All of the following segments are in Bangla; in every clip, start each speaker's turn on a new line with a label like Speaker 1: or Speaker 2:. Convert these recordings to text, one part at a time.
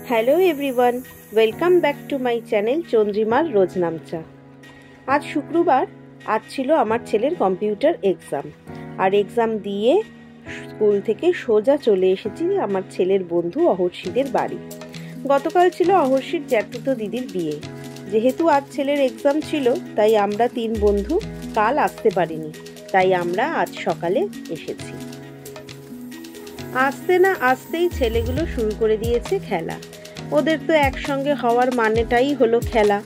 Speaker 1: Hello everyone, welcome back to my channel চন্দ্রিমার রোজনামচা। আজ শুক্রবার, আজ ছিল আমার ছেলের কম্পিউটার এক্সাম। আর এক্সাম দিয়ে স্কুল থেকে সোজা চলে এসেছি আমার ছেলের বন্ধু অহর্ষিদের বাড়ি। গতকাল ছিল অহর্ষির জ্যাঠতুতো দিদির বিয়ে। যেহেতু আজ ছেলের এক্সাম ছিল, তাই আমরা 3 বন্ধু কাল আসতে পারিনি, তাই আমরা আজ সকালে এসেছি। আসতে না আসতেই ছেলেগুলো শুরু করে দিয়েছে খেলা। ওদের তো একসঙ্গে হওয়ার মানেটাই হলো খেলা,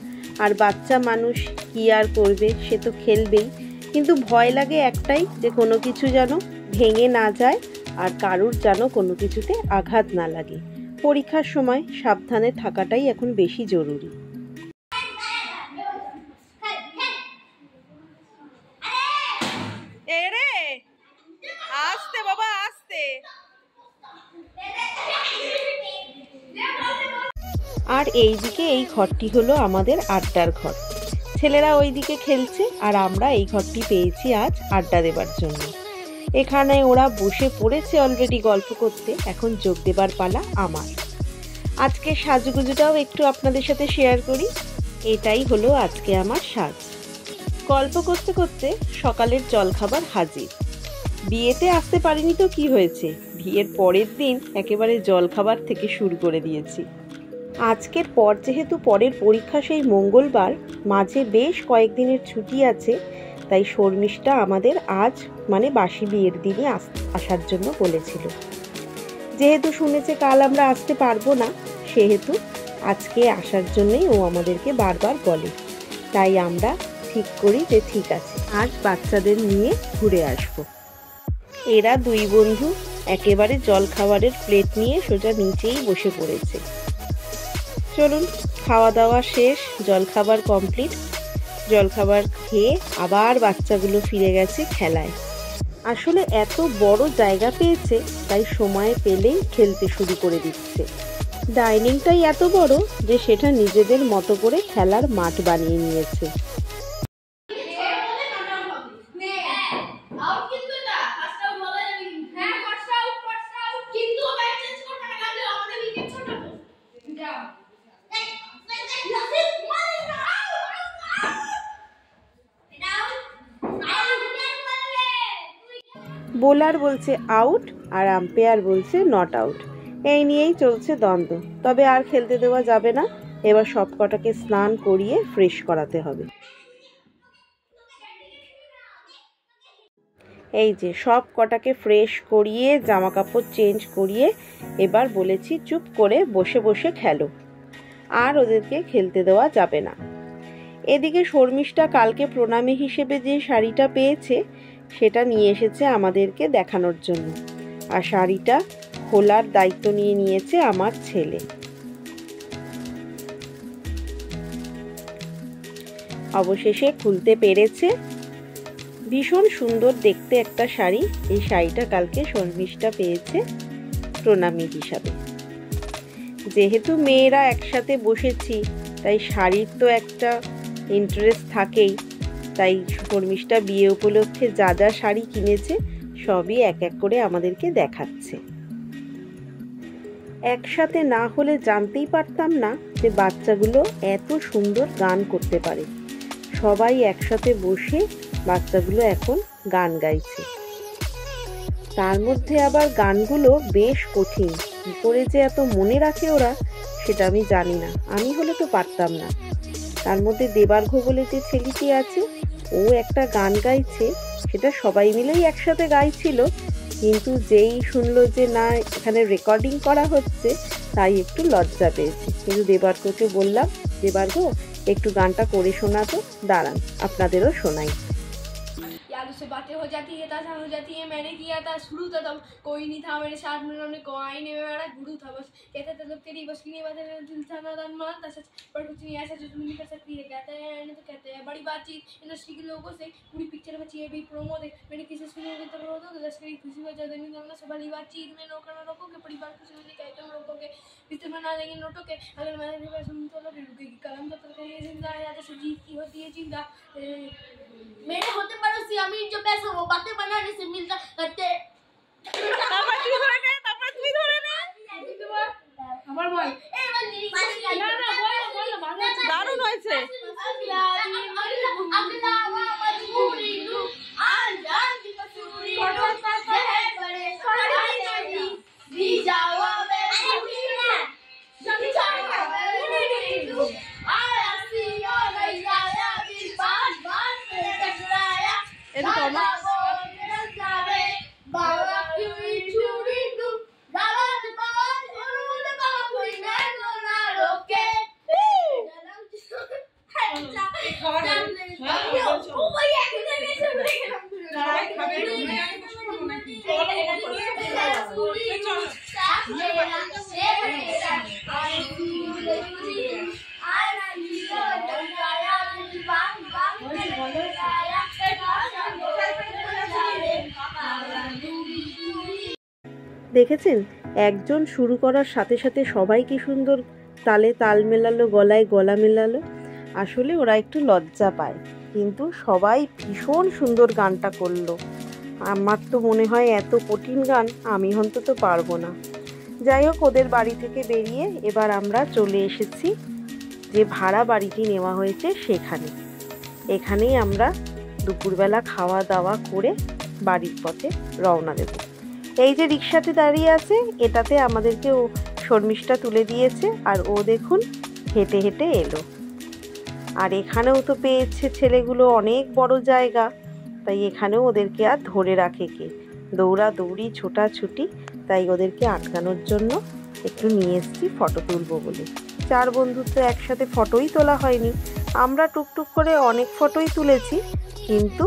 Speaker 1: আর বাচ্চা মানুষ কি আর করবে, সে তো খেলবেই। কিন্তু ভয় লাগে একটাই, যে কোনো কিছু যেন ভেঙে না যায় আর কারুর যেন কোনো কিছুতে আঘাত না লাগে। পরীক্ষার সময় সাবধানে থাকাটাই এখন বেশি জরুরি। আস্তে বাবা আস্তে। আর এইদিকে এই ঘরটি হলো আমাদের আড্ডার ঘর। ছেলেরা ওইদিকে খেলছে আর আমরা এই ঘরটি পেয়েছি আজ আড্ডা দেবার জন্য। এখানে ওরা বসে পড়েছে অলরেডি গল্প করতে, এখন যোগ দেবার পালা আমার। আজকে সাজুগুজুটাও একটু আপনাদের সাথে শেয়ার করি। এটাই হলো আজকে আমার সাজ। গল্প করতে করতে সকালের জলখাবার হাজির। বিয়েতে আসতে পারিনি তো কি হয়েছে, বিয়ের পরের দিন একেবারে জলখাবার থেকে শুরু করে দিয়েছি। আজকের পর যেহেতু পরের পরীক্ষা সেই মঙ্গলবার, মাঝে বেশ কয়েকদিনের ছুটি আছে, তাই শর্মিষ্ঠা আমাদের আজ মানে বাসি বিয়ের দিনই আসার জন্য বলেছিল। যেহেতু শুনেছে কাল আমরা আসতে পারবো না, সেহেতু আজকে আসার জন্যই ও আমাদেরকে বারবার বলে। তাই আমরা ঠিক করি যে ঠিক আছে, আজ বাচ্চাদের নিয়ে ঘুরে আসবো। এরা 2 বন্ধু একেবারে জলখাবারের প্লেট নিয়ে সোজা নিচেই বসে পড়েছে। চলুন, খাওয়া দাওয়া শেষ, জলখাবার কমপ্লিট। জলখাবার খেয়ে আবার বাচ্চাগুলো ফিরে গেছে খেলায়। আসলে এত বড় জায়গা পেয়েছে, তাই সময় পেলেই খেলতে শুরু করে দিচ্ছে। ডাইনিংটাই এত বড় যে সেটা নিজেদের মতো করে খেলার মাঠ বানিয়ে নিয়েছে। বোলার বলছে আউট আর আম্পায়ার বলছে নট আউট। এই নিয়েই চলছে দ্বন্দ্ব। তবে আর খেলতে দেওয়া যাবে না, এবার সব কটাকে স্নান করিয়ে ফ্রেশ করাতে হবে। এই যে সব কটাকে ফ্রেশ করিয়ে জামা কাপড় চেঞ্জ করিয়ে এবার বলেছি চুপ করে বসে বসে খেলো, আর ওদেরকে খেলতে দেওয়া যাবে না। এদিকে শর্মিষ্ঠা কালকে প্রণামী হিসেবে যে শাড়িটা পেয়েছে সেটা নিয়ে এসেছে আমাদেরকে দেখানোর জন্য, আর শাড়িটা খোলার দায়িত্ব নিয়ে নিয়েছে আমার ছেলে। অবশেষে খুলতে পেরেছে। ভীষণ সুন্দর দেখতে একটা শাড়ি। এই শাড়িটা কালকে শর্মিষ্ঠা পেয়েছে প্রণামী হিসাবে। যেহেতু মেয়েরা একসাথে বসেছি, তাই শাড়ির তো একটা ইন্টারেস্ট থাকেই। তাই শর্মিষ্ঠা বিয়ে উপলক্ষে যা যা শাড়ি কিনেছে সবই এক এক করে আমাদেরকে দেখাচ্ছে। একসাথে না হলে জানতেই পারতাম না যে বাচ্চাগুলো এত সুন্দর গান করতে পারে। সবাই একসাথে বসে বাচ্চাগুলো এখন গান গাইছে। তার মধ্যে আবার গানগুলো বেশ কঠিন। কী করে যে এত মনে রাখে ওরা, সেটা আমি জানি না। আমি হলে তো পারতাম না। তার মধ্যে দেবার্ঘ বলে যে ছেলেটি আছে, ও একটা গান গাইছে, সেটা সবাই মিলেই একসাথে গাইছিল। কিন্তু যেই শুনলো যে না এখানে রেকর্ডিং করা হচ্ছে, তাই একটু লজ্জা পেয়েছে। কিন্তু দেবার্ঘকে বললাম, দেবার্ঘ একটু গানটা করে শোনাতো। दाঁড়ান আপনাদেরও শোনাই।
Speaker 2: से बातें हो जाती है, ताजा हो जाती है। मैंने किया था शुरू तो तब कोई नहीं था मेरे साथ में, उन्होंने को आईने में मेरा गुरु था बस। कहते थे लोग तेरी बस की नहीं बात है, दिल था ना दान मानता सच, पर कुछ नहीं ऐसा जो तुम नहीं कर सकती है। कहते हैं तो कहते हैं बड़ी बातचीत इंडस्ट्री के लोगों से, पूरी पिक्चर बची है भी प्रोमो दे। मैंने किसी सुनोगे तो रो दो, लश्करी खुशी में ज्यादा नहीं दोगे, सब भली बातचीत में नौकर ना रोकोगे, बड़ी बात खुशी होती कहते हम रोकोगे, रिश्ते बना देंगे नोटों के। अगर मैंने भी सुन तो लोग रुकेगी कलम तो कहीं जिंदा है, जैसे जीत की होती है जिंदा। मेरे होते पड़ोसी अमीर जो पैसा वो बातें बनाने से मिलता करते।
Speaker 1: দারুণ হয়েছে। দেখেছেন, একজন শুরু করার সাথে সাথে সবাই কি সুন্দর তালে তাল মেলালো, গলায় গলা মেলালো। আসলে ওরা একটু লজ্জা পায়, কিন্তু সবাই ভীষণ সুন্দর গানটা করলো। আমার তো মনে হয় এত কঠিন গান আমি অন্তত পারবো না। যাই হোক, ওদের বাড়ি থেকে বেরিয়ে এবার আমরা চলে এসেছি যে ভাড়া বাড়িটি নেওয়া হয়েছে সেখানে। এখানেই আমরা দুপুরবেলা খাওয়া দাওয়া করে বাড়ির পথে রওনা দেব। এই যে রিক্সাতে দাঁড়িয়ে আছে, এটাতে আমাদেরকে ও শর্মিষ্ঠা তুলে দিয়েছে, আর ও দেখুন হেঁটে হেঁটে এলো। আর এখানেও তো পেয়েছে ছেলেগুলো অনেক বড় জায়গা, তাই এখানেও ওদেরকে আর ধরে রাখে কে, দৌড়াদৌড়ি ছোটাছুটি, তাই ওদেরকে আটকানোর জন্য একটু নিয়ে এসেছি ফটো তুলবো বলে। 4 বন্ধুর তো একসাথে ফটোই তোলা হয়নি, আমরা টুকটুক করে অনেক ফটোই তুলেছি, কিন্তু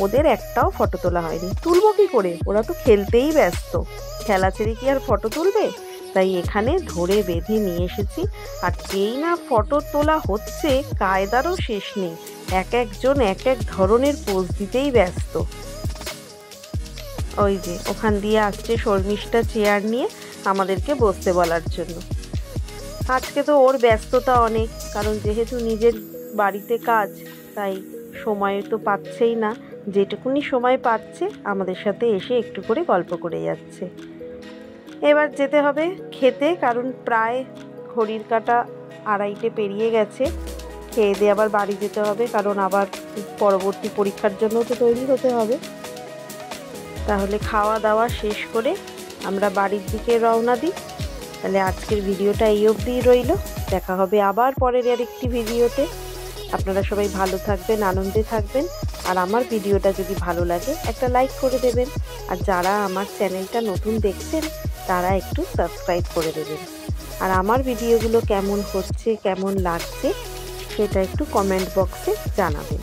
Speaker 1: ওদের একটাও ফটো তোলা হয়নি। তুলবো কি করে, ওরা তো খেলতেই ব্যস্ত, খেলা ছেড়ে কি আর ফটো তুলবে। তাই এখানে ধরে বেঁধে নিয়ে এসেছি। আর যেই না ফটো তোলা হচ্ছে, কায়দারও শেষ নেই, এক একজন এক এক ধরনের পোজ দিতেই ব্যস্ত। ওই যে ওখান দিয়ে আসছে শর্মিষ্ঠা চেয়ার নিয়ে আমাদেরকে বসতে বলার জন্য। আজকে তো ওর ব্যস্ততা অনেক, কারণ যেহেতু নিজের বাড়িতে কাজ, তাই সময় তো পাচ্ছেই না। যেটুকুনি সময় পাচ্ছে আমাদের সাথে এসে একটু করে গল্প করে যাচ্ছে। এবার যেতে হবে খেতে, কারণ প্রায় ঘড়ির কাঁটা 2:30 পেরিয়ে গেছে। খেয়ে দিয়ে আবার বাড়ি যেতে হবে, কারণ আবার পরবর্তী পরীক্ষার জন্য তো তৈরি হতে হবে। তাহলে খাওয়া দাওয়া শেষ করে আমরা বাড়ির দিকে রওনা দিই। তাহলে আজকের ভিডিওটা এই অবধিই রইল, দেখা হবে আবার পরের আরেকটি ভিডিওতে। আপনারা সবাই ভালো থাকবেন, আনন্দে থাকবেন। আর আমার ভিডিওটা যদি ভালো লাগে একটা লাইক করে দেবেন, আর যারা আমার চ্যানেলটা নতুন দেখছেন তারা একটু সাবস্ক্রাইব করে দেবেন। আর আমার ভিডিওগুলো কেমন হচ্ছে, কেমন লাগছে সেটা একটু কমেন্ট বক্সে জানাবেন।